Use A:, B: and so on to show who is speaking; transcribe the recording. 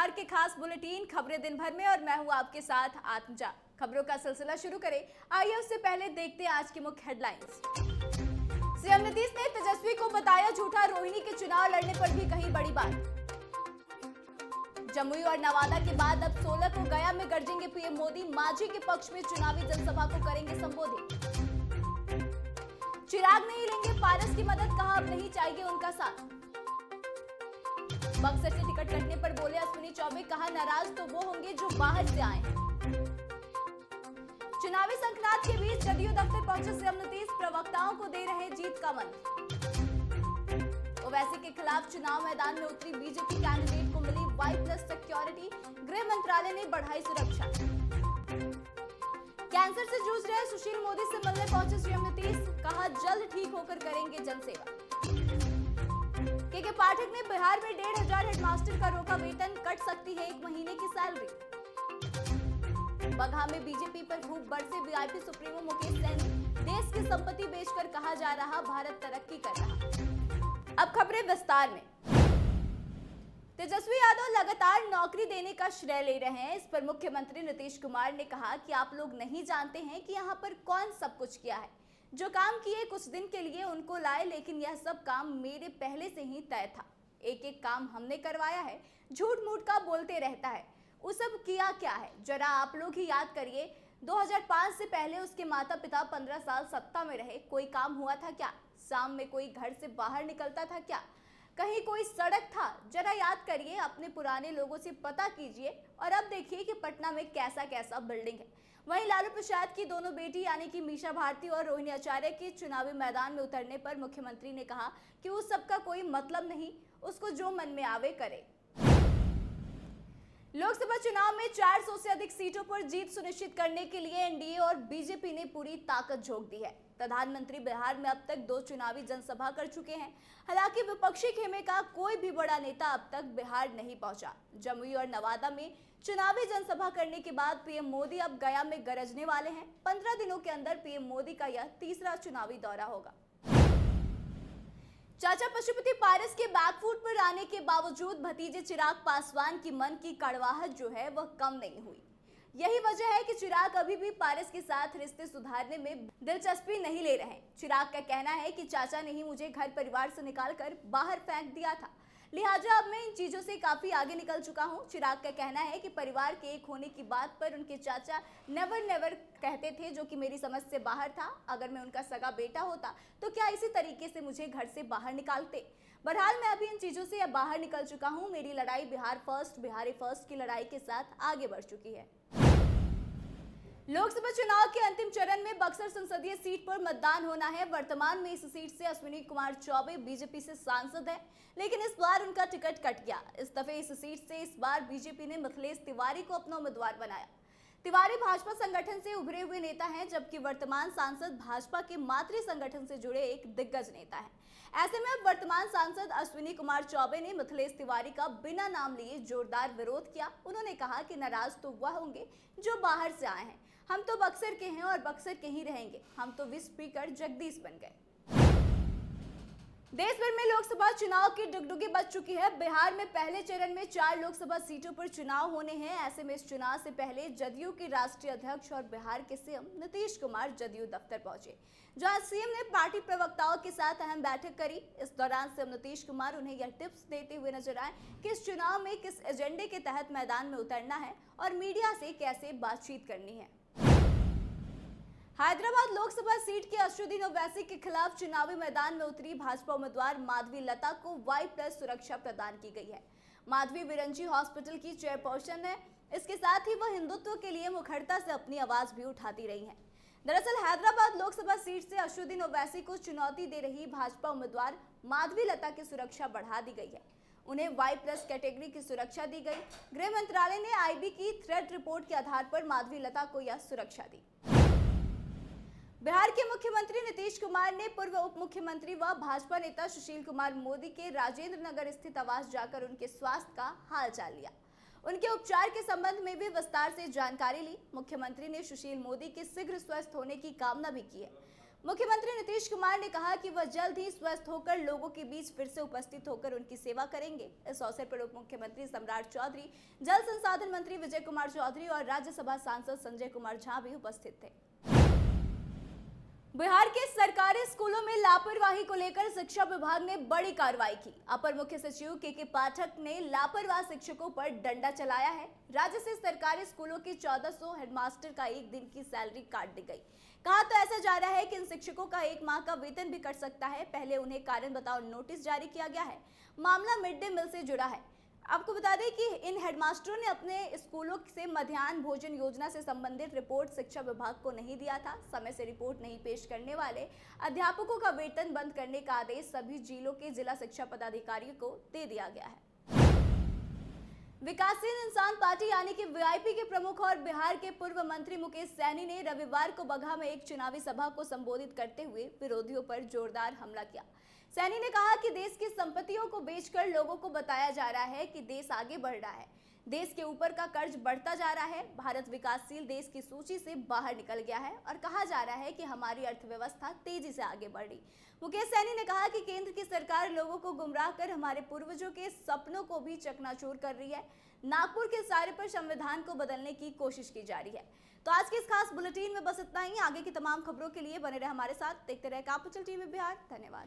A: समाचार के खास बुलेटिन खबरें दिन भर में और मैं हूं आपके साथ आत्मजा। खबरों का सिलसिला शुरू करें। आइए उससे पहले देखते हैं आज की मुख्य हेडलाइंस। सीएम नीतीश ने तेजस्वी को बताया झूठा, रोहिणी के चुनाव लड़ने पर भी कही बड़ी बात। जमुई और नवादा के बाद अब 16 को गया में गरजेंगे पीएम मोदी, मांझी के पक्ष में चुनावी जनसभा को करेंगे संबोधित। चिराग नहीं लेंगे पारस की मदद, कहा अब नहीं चाहिए उनका साथ। बक्सर से टिकट कटने पर बोले अश्विनी चौबे, कहा नाराज तो वो होंगे जो बाहर से आए हैं। चुनावी संकनात के बीच जदयू दफ्तर पहुंचे सीएम नीतीश, प्रवक्ताओं को दे रहे जीत का मंत्र। ओवैसी के खिलाफ चुनाव मैदान में उतरी बीजेपी कैंडिडेट को मिली Y+ सिक्योरिटी, गृह मंत्रालय ने बढ़ाई सुरक्षा। कैंसर से जूझ रहे सुशील मोदी से मिलने पहुंचे सीएम नीतीश, कहा जल्द ठीक होकर करेंगे जनसेवा। के पाठक ने बिहार में 1,500 हेडमास्टर का रोका वेतन, कट सकती है 1 महीने की सैलरी। बगहा में बीजेपी पर खूब बरसे वीआईपी सुप्रीमो मुकेश सहनी, देश की संपत्ति बेचकर कहा जा रहा भारत तरक्की कर रहा। अब खबरें विस्तार में। तेजस्वी यादव लगातार नौकरी देने का श्रेय ले रहे हैं। इस पर मुख्यमंत्री नीतीश कुमार ने कहा कि आप लोग नहीं जानते हैं कि यहाँ पर कौन सब कुछ किया है। जो काम किए कुछ दिन के लिए उनको लाए, लेकिन यह सब काम मेरे पहले से ही तय था। एक एक काम हमने करवाया है। झूठ मूठ का बोलते रहता है। वो सब किया क्या है जरा आप लोग ही याद करिए। 2005 से पहले उसके माता पिता 15 साल सत्ता में रहे। कोई काम हुआ था क्या? शाम में कोई घर से बाहर निकलता था क्या? कहीं कोई सड़क था? जरा याद करिए, अपने पुराने लोगों से पता कीजिए और अब देखिए कि पटना में कैसा कैसा बिल्डिंग है। वहीं लालू प्रसाद की दोनों बेटी यानी कि मीशा भारती और रोहिणी आचार्य के चुनावी मैदान में उतरने पर मुख्यमंत्री ने कहा कि उस सबका कोई मतलब नहीं, उसको जो मन में आवे करे। लोकसभा चुनाव में 400 से अधिक सीटों पर जीत सुनिश्चित करने के लिए एनडीए और बीजेपी ने पूरी ताकत झोंक दी है। प्रधानमंत्री बिहार में अब तक 2 चुनावी जनसभा कर चुके हैं। हालांकि विपक्षी खेमे का कोई भी बड़ा नेता अब तक बिहार नहीं पहुंचा। जमुई और नवादा में चुनावी जनसभा करने के बाद पीएम मोदी अब गया में गरजने वाले हैं। 15 दिनों के अंदर पीएम मोदी का यह तीसरा चुनावी दौरा होगा। चाचा पशुपति पारस के बैकफुट पर आने के बावजूद भतीजे चिराग पासवान की मन की कड़वाहट जो है वह कम नहीं हुई। यही वजह है कि चिराग अभी भी पारस के साथ रिश्ते सुधारने में दिलचस्पी नहीं ले रहे। चिराग का कहना है कि चाचा ने ही मुझे घर परिवार से निकालकर बाहर फेंक दिया था, लिहाजा अब मैं इन चीजों से काफी आगे निकल चुका हूं। चिराग का कहना है कि परिवार के एक होने की बात पर उनके चाचा नेवर कहते थे, जो कि मेरी समझ से बाहर था। अगर मैं उनका सगा बेटा होता तो क्या इसी तरीके से मुझे घर से बाहर निकालते? बहरहाल मैं अभी इन चीजों से अब बाहर निकल चुका हूं। मेरी लड़ाई बिहार फर्स्ट, बिहारी फर्स्ट की लड़ाई के साथ आगे बढ़ चुकी है। लोकसभा चुनाव के अंतिम चरण में बक्सर संसदीय सीट पर मतदान होना है। वर्तमान में इस सीट से अश्विनी कुमार चौबे बीजेपी से सांसद हैं, लेकिन इस बार उनका टिकट कट गया। इस दफे इस सीट से इस बार बीजेपी ने मिथिलेश तिवारी को अपना उम्मीदवार बनाया। तिवारी भाजपा संगठन से उभरे हुए नेता हैं, जबकि वर्तमान सांसद भाजपा के मातृ संगठन से जुड़े एक दिग्गज नेता हैं। ऐसे में अब वर्तमान सांसद अश्विनी कुमार चौबे ने मिथिलेश तिवारी का बिना नाम लिए जोरदार विरोध किया। उन्होंने कहा कि नाराज तो वह होंगे जो बाहर से आए हैं। हम तो बक्सर के हैं और बक्सर के ही रहेंगे। हम तो विस स्पीकर जगदीश बन गए। देश भर में लोकसभा चुनाव की डुगडुगी बज चुकी है। बिहार में पहले चरण में 4 लोकसभा सीटों पर चुनाव होने हैं। ऐसे में इस चुनाव से पहले जदयू के राष्ट्रीय अध्यक्ष और बिहार के सीएम नीतीश कुमार जदयू दफ्तर पहुंचे, जहां सीएम ने पार्टी प्रवक्ताओं के साथ अहम बैठक करी। इस दौरान सीएम नीतीश कुमार उन्हें यह टिप्स देते हुए नजर आए कि इस चुनाव में किस एजेंडे के तहत मैदान में उतरना है और मीडिया से कैसे बातचीत करनी है। हैदराबाद लोकसभा सीट के अश्विनी ओवैसी के खिलाफ चुनावी मैदान में उतरी भाजपा उम्मीदवार माधवी लता को Y+ सुरक्षा प्रदान की गई है। माधवी विरंची हॉस्पिटल की चेयरपर्सन है। इसके साथ ही वह हिंदुत्व के लिए मुखरता से अपनी आवाज भी उठाती रही हैं। दरअसल हैदराबाद लोकसभा सीट से अश्विनी ओवैसी को चुनौती दे रही भाजपा उम्मीदवार माधवी लता की सुरक्षा बढ़ा दी गई है। उन्हें Y+ कैटेगरी की सुरक्षा दी गई। गृह मंत्रालय ने IB की थ्रेट रिपोर्ट के आधार पर माधवी लता को यह सुरक्षा दी। बिहार के मुख्यमंत्री नीतीश कुमार ने पूर्व उप मुख्यमंत्री व भाजपा नेता सुशील कुमार मोदी के राजेंद्र नगर स्थित आवास जाकर उनके स्वास्थ्य का हालचाल लिया। उनके उपचार के संबंध में भी विस्तार से जानकारी ली। मुख्यमंत्री ने सुशील मोदी के शीघ्र स्वस्थ होने की कामना भी की है। मुख्यमंत्री नीतीश कुमार ने कहा कि वह जल्द ही स्वस्थ होकर लोगों के बीच फिर से उपस्थित होकर उनकी सेवा करेंगे। इस अवसर पर उप मुख्यमंत्री सम्राट चौधरी, जल संसाधन मंत्री विजय कुमार चौधरी और राज्यसभा सांसद संजय कुमार झा भी उपस्थित थे। बिहार के सरकारी स्कूलों में लापरवाही को लेकर शिक्षा विभाग ने बड़ी कार्रवाई की। अपर मुख्य सचिव के पाठक ने लापरवाह शिक्षकों पर डंडा चलाया है। राज्य से सरकारी स्कूलों के 1400 हेडमास्टर का एक दिन की सैलरी काट दी गई। कहा तो ऐसा जा रहा है कि इन शिक्षकों का एक माह का वेतन भी कट सकता है। पहले उन्हें कारण बताओ नोटिस जारी किया गया है। मामला मिड डे मील से जुड़ा है। आपको बता दें कि इन हेडमास्टरों ने अपने स्कूलों से मध्याह्न भोजन योजना से संबंधित रिपोर्ट शिक्षा विभाग को नहीं दिया था। समय से रिपोर्ट नहीं पेश करने वाले अध्यापकों का वेतन बंद करने का आदेश सभी जिलों के जिला शिक्षा पदाधिकारियों को दे दिया गया है। विकासशील इंसान पार्टी यानी कि वीआईपी के प्रमुख और बिहार के पूर्व मंत्री मुकेश सैनी ने रविवार को बगहा में एक चुनावी सभा को संबोधित करते हुए विरोधियों पर जोरदार हमला किया। सैनी ने कहा कि देश की संपत्तियों को बेचकर लोगों को बताया जा रहा है कि देश आगे बढ़ रहा है। देश के ऊपर का कर्ज बढ़ता जा रहा है। भारत विकासशील देश की सूची से बाहर निकल गया है और कहा जा रहा है कि हमारी अर्थव्यवस्था तेजी से आगे बढ़ रही। मुकेश सैनी ने कहा कि केंद्र की सरकार लोगों को गुमराह कर हमारे पूर्वजों के सपनों को भी चकनाचूर कर रही है। नागपुर के इशारे पर संविधान को बदलने की कोशिश की जा रही है। तो आज के इस खास बुलेटिन में बस इतना ही। आगे की तमाम खबरों के लिए बने रहे हमारे साथ। देखते रहे कैपिटल टीवी बिहार। धन्यवाद।